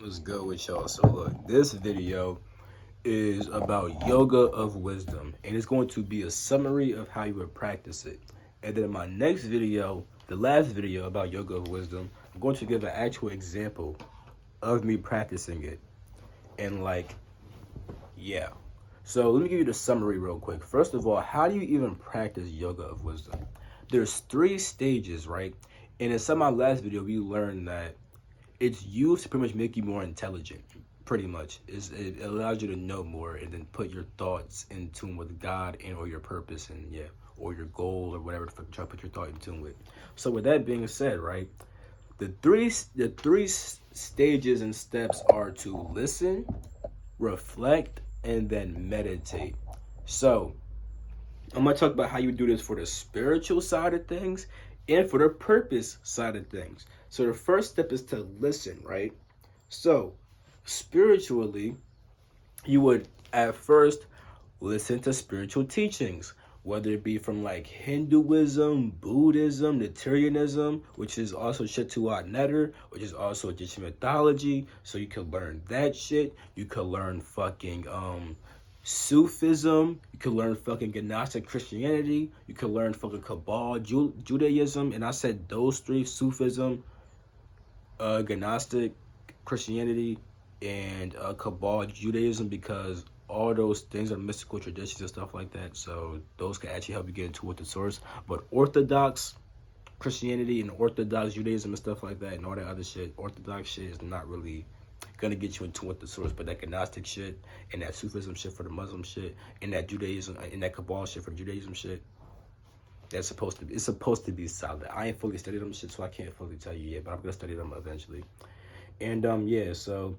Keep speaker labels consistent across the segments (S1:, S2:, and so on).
S1: What's good with y'all? So look, this video is about yoga of wisdom, and it's going to be a summary of how you would practice it. And then in my next video, the last video about yoga of wisdom, I'm going to give an actual example of me practicing it. And yeah. So let me give you the summary real quick. First of all, how do you even practice yoga of wisdom? There's 3 stages, right? And in some of my last video, we learned that it's used to pretty much make you more intelligent. Pretty much, it allows you to know more and then put your thoughts in tune with God and or your purpose and yeah, or your goal or whatever. Try to put your thought in tune with. So with that being said, right, the three stages and steps are to listen, reflect, and then meditate. So I'm gonna talk about how you do this for the spiritual side of things and for the purpose side of things. So the first step is to listen, right? So spiritually, you would at first listen to spiritual teachings, whether it be from like Hinduism, Buddhism, Nichirenism, which is also Shituat Netter, which is also Egyptian mythology. So you can learn that shit. You can learn fucking Sufism. You can learn fucking Gnostic Christianity. You can learn fucking Kabbalah Judaism. And I said those three: Sufism, Gnostic Christianity, and Kabbalah Judaism, because all those things are mystical traditions and stuff like that. So those can actually help you get into what the source. But Orthodox Christianity and Orthodox Judaism and stuff like that and all that other shit, Orthodox shit is not really gonna get you into what the source. But that Gnostic shit and that Sufism shit for the Muslim shit and that Judaism and that Kabbalah shit for the Judaism shit, it's supposed to be solid. I ain't fully studied them shit, so I can't fully tell you yet, but I'm gonna study them eventually. And yeah, so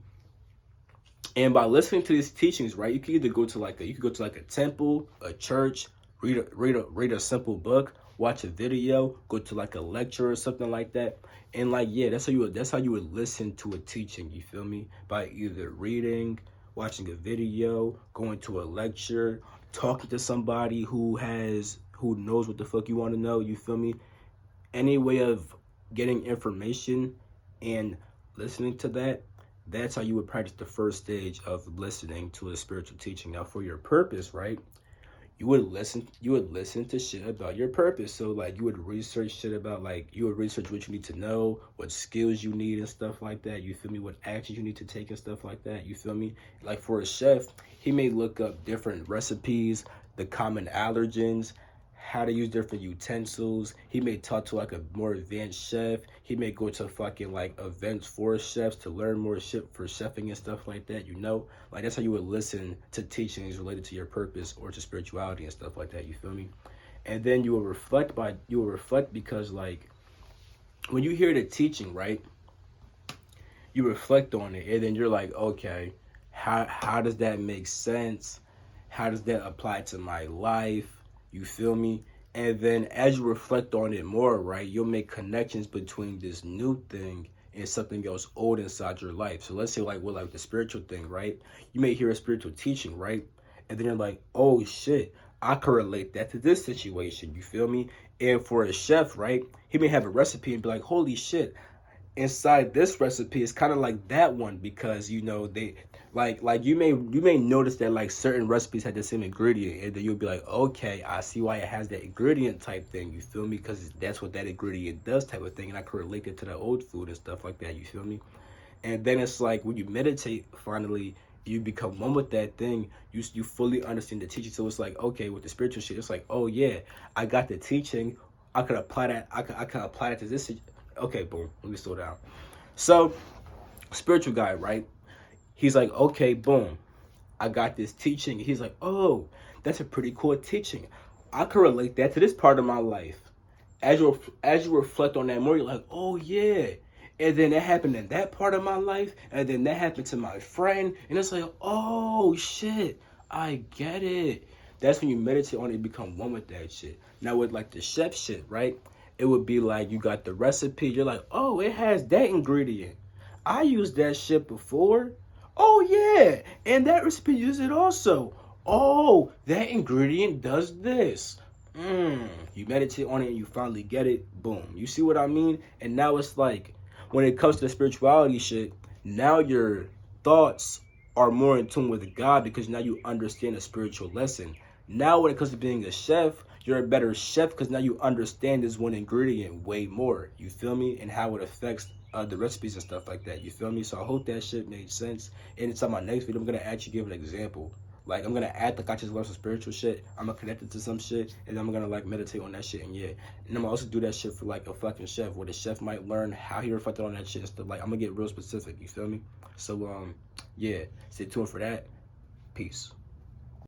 S1: and by listening to these teachings, right, you can either go to a temple, a church, read a simple book, watch a video, go to like a lecture or something like that. And like yeah, that's how you would listen to a teaching, you feel me? By either reading, watching a video, going to a lecture, talking to somebody who knows what the fuck you want to know, you feel me? Any way of getting information and listening to that, that's how you would practice the first stage of listening to a spiritual teaching. Now for your purpose, right, you would listen to shit about your purpose. So like you would research shit about, like, you would research what you need to know, what skills you need and stuff like that, you feel me? What actions you need to take and stuff like that, you feel me? Like for a chef, he may look up different recipes, the common allergens, how to use different utensils. He may talk to like a more advanced chef. He may go to fucking like events for chefs to learn more shit for chefing and stuff like that, you know? Like that's how you would listen to teachings related to your purpose or to spirituality and stuff like that, you feel me? And then you will reflect because like when you hear the teaching, right? You reflect on it and then you're like, okay, how does that make sense? How does that apply to my life? You feel me? And then as you reflect on it more, right, you'll make connections between this new thing and something else old inside your life. So let's say like with like the spiritual thing, right? You may hear a spiritual teaching, right? And then you're like, oh shit, I can relate that to this situation. You feel me? And for a chef, right, he may have a recipe and be like, holy shit, inside this recipe is kind of like that one, because you know they like you may notice that like certain recipes had the same ingredient, and then you'll be like, okay, I see why it has that ingredient type thing, you feel me? Because that's what that ingredient does type of thing, and I can relate it to the old food and stuff like that, you feel me? And then it's like when you meditate, finally you become one with that thing. You fully understand the teaching. So it's like, okay, with the spiritual shit, it's like, oh yeah, I got the teaching, I could apply that. I could apply that to this. Okay, boom. Let me slow down. So, spiritual guy, right? He's like, okay, boom. I got this teaching. He's like, oh, that's a pretty cool teaching. I can relate that to this part of my life. As you reflect on that more, you're like, oh yeah. And then that happened in that part of my life, and then that happened to my friend, and it's like, oh shit, I get it. That's when you meditate on it, you become one with that shit. Now with like the chef shit, right? It would be like you got the recipe, you're like, oh, it has that ingredient. I used that shit before. Oh yeah, and that recipe uses it also. Oh, that ingredient does this. You meditate on it and you finally get it. Boom. You see what I mean? And now it's like when it comes to the spirituality shit, Now your thoughts are more in tune with God because now you understand a spiritual lesson. Now when it comes to being a chef, you're a better chef because now you understand this one ingredient way more. You feel me? And how it affects the recipes and stuff like that. You feel me? So I hope that shit made sense. And inside my next video, I'm gonna actually give an example. Like I'm gonna add like I just love some spiritual shit. I'm gonna connect it to some shit, and I'm gonna like meditate on that shit. And yeah, and I'm gonna also do that shit for like a fucking chef, where the chef might learn how he reflected on that shit and stuff. Like I'm gonna get real specific. You feel me? So yeah, stay tuned for that. Peace.